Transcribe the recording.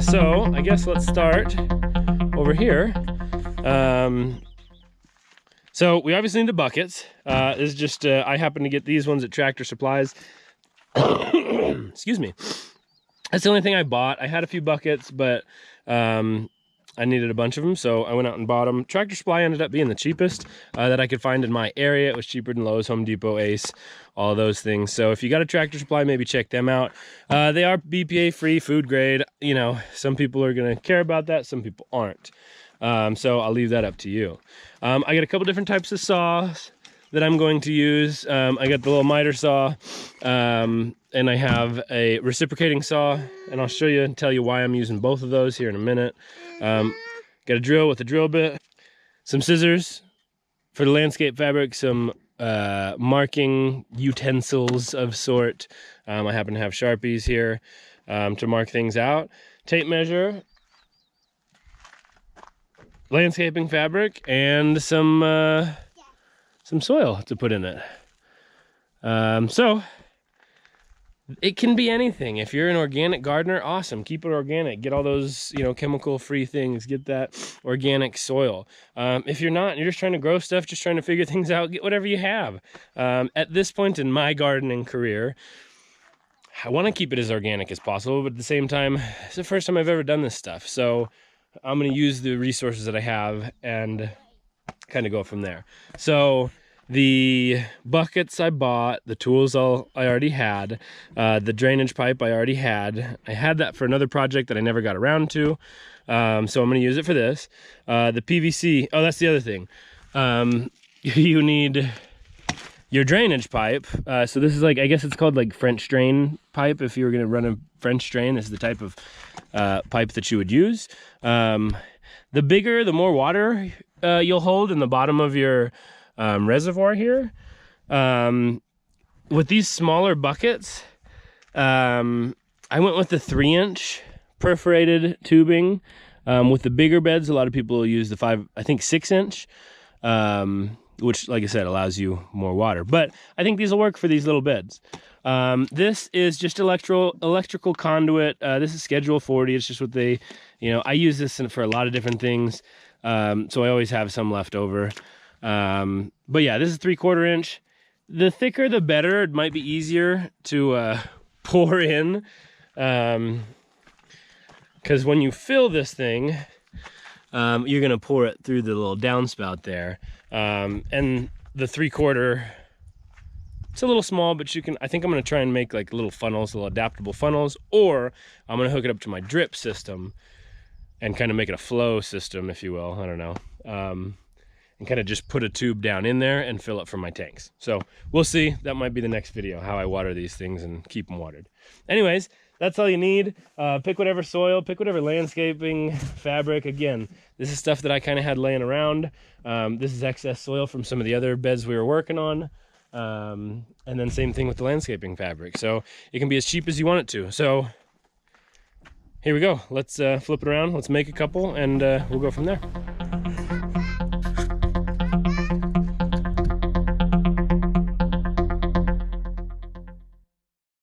So I guess let's start over here. So we obviously need the buckets. This is just, I happen to get these ones at Tractor Supplies. Excuse me. That's the only thing I bought. I had a few buckets, but I needed a bunch of them, so I went out and bought them. Tractor Supply ended up being the cheapest that I could find in my area. It was cheaper than Lowe's, Home Depot, Ace, all those things. So if you got a Tractor Supply, maybe check them out. They are BPA free, food grade. You know, some people are gonna care about that, some people aren't. So I'll leave that up to you. I got a couple different types of saws that I'm going to use. I got the little miter saw, and I have a reciprocating saw, and I'll show you and tell you why I'm using both of those here in a minute. Got a drill with a drill bit, some scissors for the landscape fabric, some marking utensils of sort. I happen to have Sharpies here to mark things out. Tape measure, landscaping fabric, and some soil to put in it. So it can be anything. If you're an organic gardener, awesome, keep it organic. Get all those, you know, chemical free things, get that organic soil. If you're not, you're just trying to grow stuff, just trying to figure things out, get whatever you have. At this point in my gardening career, I want to keep it as organic as possible, but at the same time, it's the first time I've ever done this stuff. So I'm going to use the resources that I have and kind of go from there. So the buckets I bought, the tools I already had, the drainage pipe I already had. I had that for another project that I never got around to. So I'm going to use it for this. The PVC, oh, that's the other thing. You need your drainage pipe. So this is like, I guess it's called like French drain pipe. If you were going to run a French drain, this is the type of pipe that you would use. The bigger, the more water you'll hold in the bottom of your reservoir here. With these smaller buckets, I went with the 3-inch perforated tubing. With the bigger beds, a lot of people will use the 6-inch, which, like I said, allows you more water. But I think these will work for these little beds. This is just electrical conduit. This is Schedule 40. It's just what they, you know, I use this for a lot of different things. So I always have some left over. But yeah, this is 3/4 inch. The thicker, the better. It might be easier to pour in. Because when you fill this thing, you're going to pour it through the little downspout there. And the 3/4, it's a little small, but you can, I think I'm going to try and make like little funnels, little adaptable funnels, or I'm going to hook it up to my drip system and kind of make it a flow system, if you will. I don't know. And kind of just put a tube down in there and fill it from my tanks. So we'll see. That might be the next video, how I water these things and keep them watered. Anyways, that's all you need. Pick whatever soil, pick whatever landscaping fabric. Again, this is stuff that I kind of had laying around. This is excess soil from some of the other beds we were working on. And then same thing with the landscaping fabric. So it can be as cheap as you want it to. So here we go. Let's flip it around. Let's make a couple and we'll go from there.